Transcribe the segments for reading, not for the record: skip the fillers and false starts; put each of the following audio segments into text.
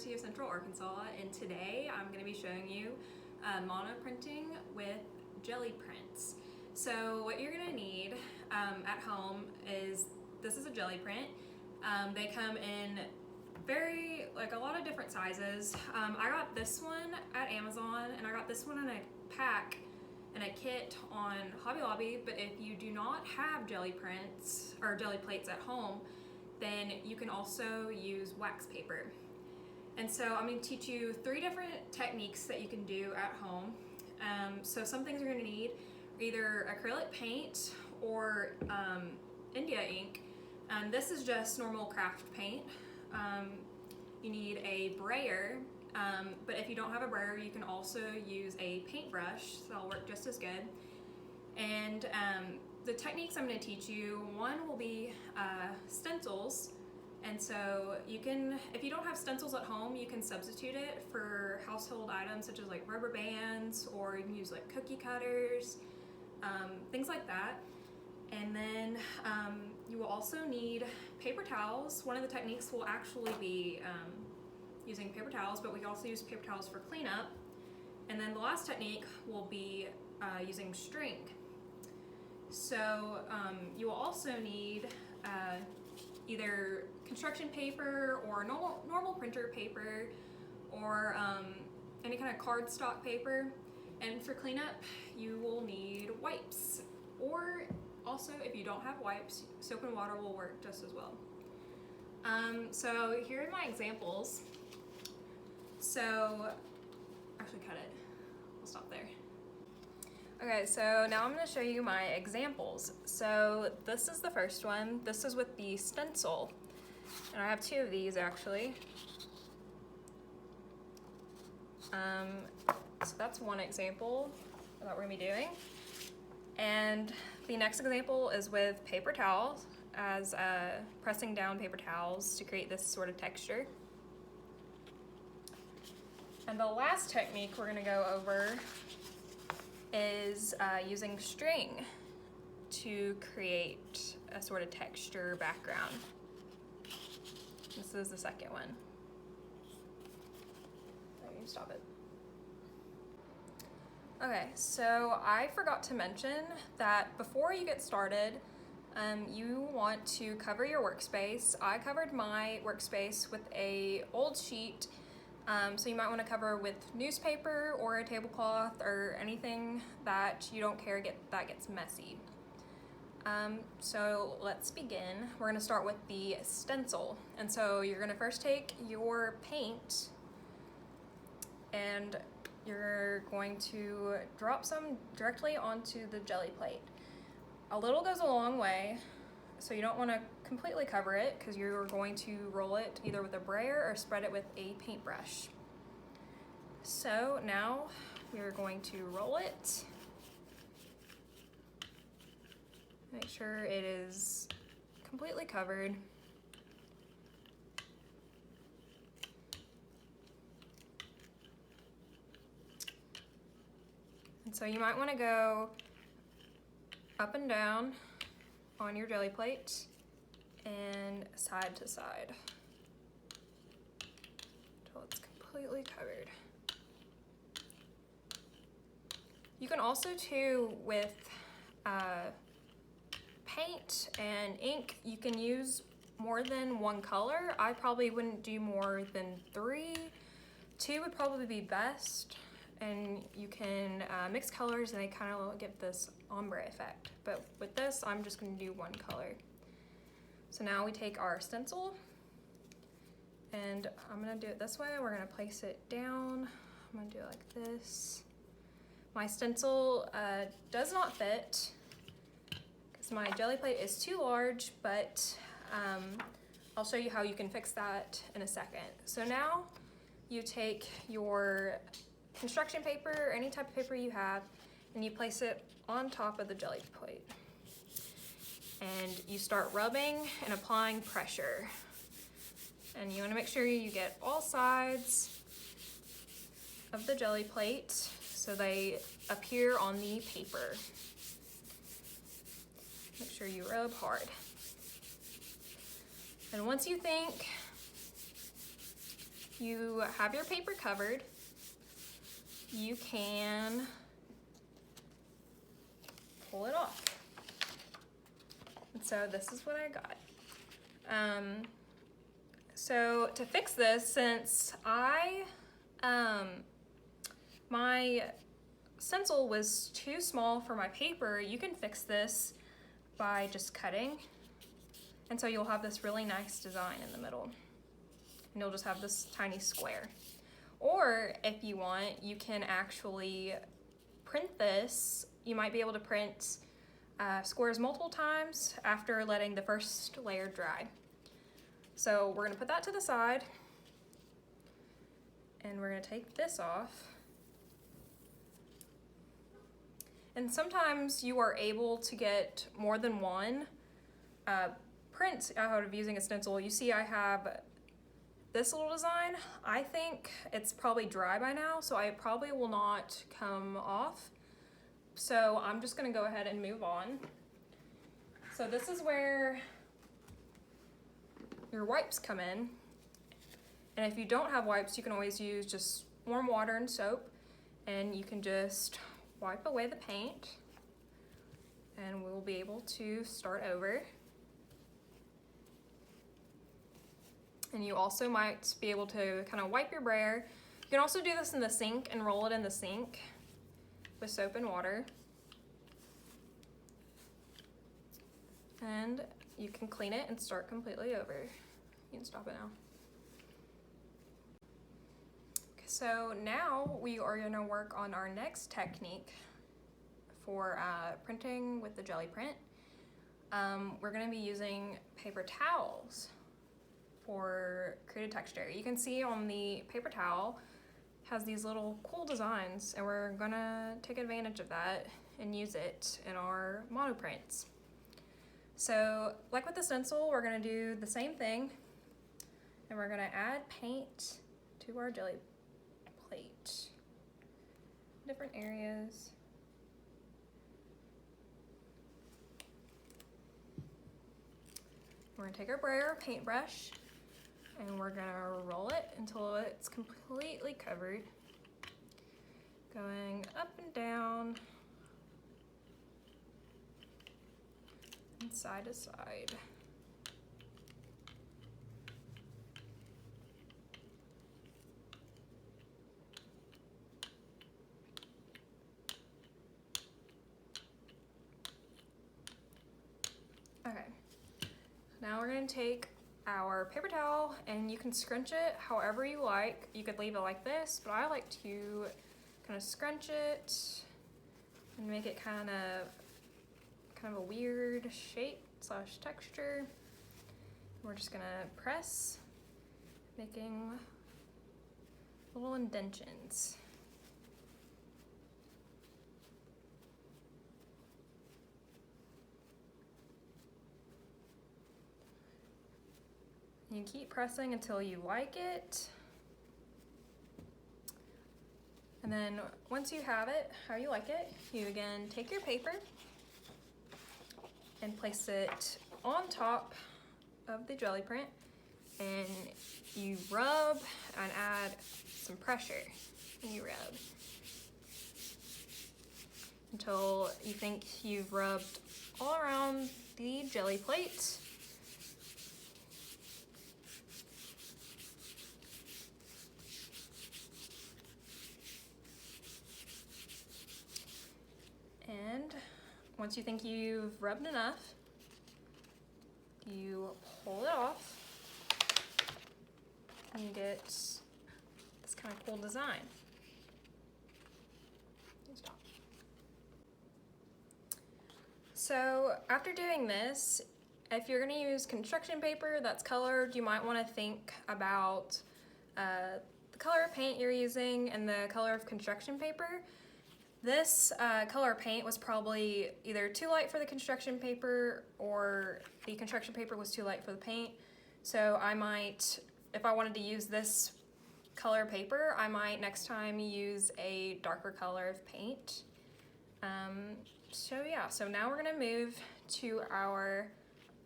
University of Central Arkansas, and today I'm going to be showing you monoprinting with Gelli prints. So what you're going to need at home is, this is a Gelli print. They come in a lot of different sizes. I got this one at Amazon, and I got this one in a pack and a kit on Hobby Lobby, but if you do not have Gelli prints or Gelli plates at home, then you can also use wax paper. And so I'm going to teach you 3 different techniques that you can do at home. So some things you're going to need are either acrylic paint or India ink. This is just normal craft paint. You need a brayer, but if you don't have a brayer, you can also use a paintbrush, so that'll work just as good. And the techniques I'm going to teach you, one will be stencils. And so you can, if you don't have stencils at home, you can substitute it for household items such as like rubber bands, or you can use like cookie cutters, things like that. And then you will also need paper towels. One of the techniques will actually be using paper towels, but we can also use paper towels for cleanup. And then the last technique will be using string. So you will also need either construction paper or normal printer paper, or any kind of cardstock paper. And for cleanup, you will need wipes, or also, if you don't have wipes, soap and water will work just as well. So here are my examples. So, actually cut it. We'll stop there. Okay, so now I'm going to show you my examples. So this is the first one. This is with the Stencil. And I have 2 of these actually. So that's one example of what we're going to be doing. And the next example is with paper towels, as pressing down paper towels to create this sort of texture. And the last technique we're going to go over is using string to create a sort of texture background. This is the second one. Let me stop it. Okay, so I forgot to mention that before you get started, you want to cover your workspace. I covered my workspace with a old sheet, so you might want to cover with newspaper or a tablecloth or anything that you don't care that gets messy. So let's begin. We're going to start with the stencil. And so you're going to first take your paint and you're going to drop some directly onto the Gelli plate. A little goes a long way, so you don't want to completely cover it because you're going to roll it either with a brayer or spread it with a paintbrush. So now we're going to roll it. Make sure it is completely covered. And so you might want to go up and down on your Gelli plate and side to side until it's completely covered. You can also too, with paint and ink, you can use more than one color. I probably wouldn't do more than 3. 2 would probably be best. And you can mix colors and they kind of give this ombre effect. But with this, I'm just going to do 1 color. So now we take our stencil, and I'm going to do it this way. We're going to place it down. I'm going to do it like this. My stencil does not fit because my Gelli plate is too large, but I'll show you how you can fix that in a second. So now you take your construction paper, or any type of paper you have, and you place it on top of the Gelli plate. And you start rubbing and applying pressure. And you want to make sure you get all sides of the Gelli plate so they appear on the paper. Make sure you rub hard. And once you think you have your paper covered, you can pull it off. And so this is what I got. So to fix this, since my stencil was too small for my paper, you can fix this by just cutting. And so you'll have this really nice design in the middle. And you'll just have this tiny square. Or if you want, you can actually print this. You might be able to print squares multiple times after letting the first layer dry. So we're gonna put that to the side, and we're gonna take this off. And sometimes you are able to get more than one print out of using a stencil. You see I have this little design. I think it's probably dry by now, so it probably will not come off. So I'm just gonna go ahead and move on. So this is where your wipes come in. And if you don't have wipes, you can always use just warm water and soap, and you can just wipe away the paint, and we'll be able to start over. And you also might be able to kind of wipe your brayer. You can also do this in the sink and roll it in the sink with soap and water. And you can clean it and start completely over. You can stop it now. Okay, so now we are gonna work on our next technique for printing with the Gelli print. We're gonna be using paper towels for creative texture. You can see on the paper towel has these little cool designs, and we're gonna take advantage of that and use it in our monoprints. So like with the stencil, we're gonna do the same thing, and we're gonna add paint to our Gelli plate. Different areas. We're gonna take our brayer paintbrush, and we're gonna roll it until it's completely covered, going up and down and side to side. Okay, now we're gonna take our paper towel, and you can scrunch it however you like. You could leave it like this, but I like to kind of scrunch it and make it kind of a weird shape slash texture. We're just gonna press, making little indentions. You keep pressing until you like it. And then once you have it how you like it, you again take your paper and place it on top of the Gelli print, and you rub and add some pressure, and you rub until you think you've rubbed all around the Gelli plate. And once you think you've rubbed enough, you pull it off and you get this kind of cool design. Stop. So after doing this, if you're going to use construction paper that's colored, you might want to think about the color of paint you're using and the color of construction paper. This color paint was probably either too light for the construction paper, or the construction paper was too light for the paint. So I might, if I wanted to use this color paper, I might next time use a darker color of paint. So yeah, so now we're gonna move to our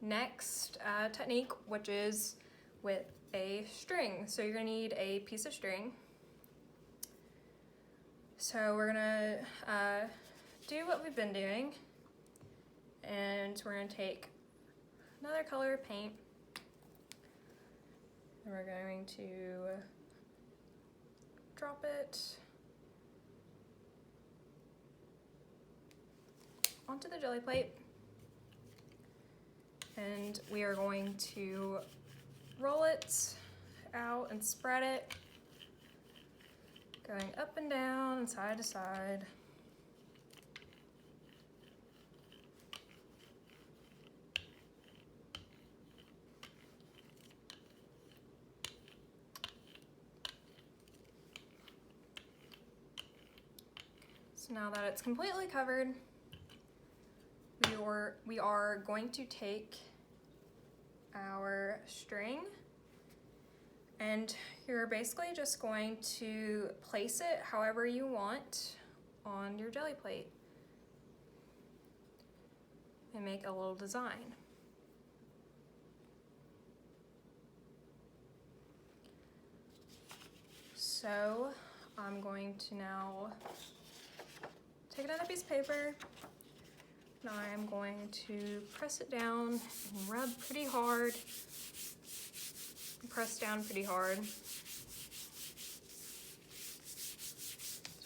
next technique, which is with a string. So you're gonna need a piece of string. So we're gonna do what we've been doing, and we're gonna take another color of paint, and we're going to drop it onto the jelly plate, and we are going to roll it out and spread it, going up and down and side to side. So now that it's completely covered, we are going to take our string, and you're basically just going to place it however you want on your jelly plate and make a little design. So I'm going to now take another piece of paper, and I'm going to press it down and rub pretty hard. Press down pretty hard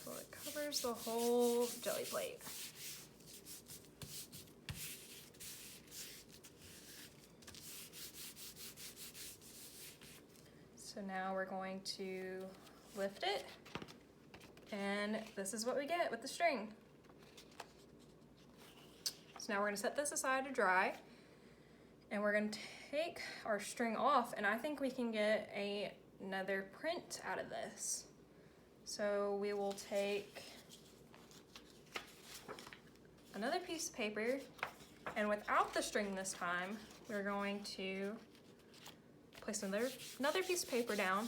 so it covers the whole jelly plate. So now we're going to lift it, and this is what we get with the string. So now we're gonna set this aside to dry, and we're gonna take our string off, and I think we can get another print out of this. So we will take another piece of paper, and without the string this time, we're going to place another piece of paper down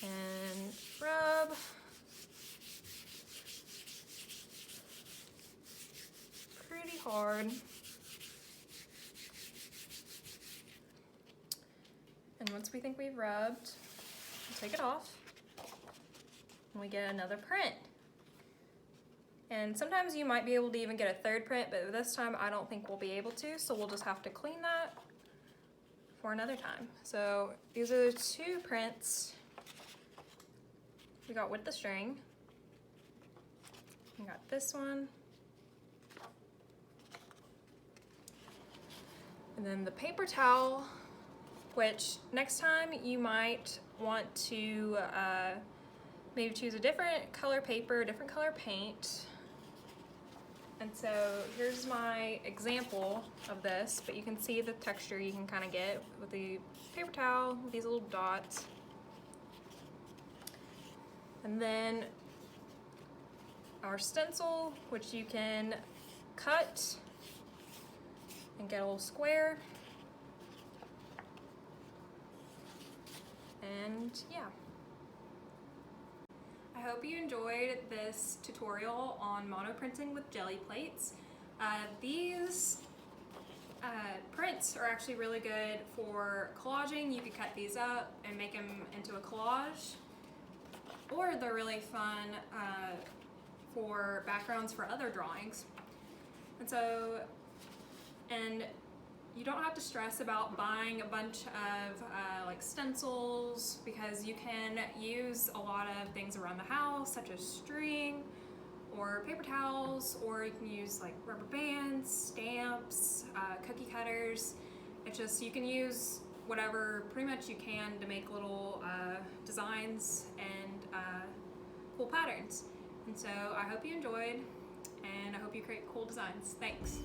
and rub pretty hard. And once we think we've rubbed, we'll take it off, and we get another print. And sometimes you might be able to even get a third print, but this time I don't think we'll be able to, so we'll just have to clean that for another time. So these are the two prints we got with the string. We got this one, and then the paper towel, which next time you might want to maybe choose a different color paper, different color paint. And so here's my example of this, but you can see the texture you can kind of get with the paper towel with these little dots. And then our stencil, which you can cut and get a little square. And yeah. I hope you enjoyed this tutorial on monoprinting with jelly plates. These prints are actually really good for collaging. You could cut these up and make them into a collage, or they're really fun for backgrounds for other drawings. And you don't have to stress about buying a bunch of like stencils, because you can use a lot of things around the house, such as string or paper towels, or you can use like rubber bands, stamps, cookie cutters. It's just, you can use whatever pretty much you can to make little designs and cool patterns. And so I hope you enjoyed, and I hope you create cool designs. Thanks.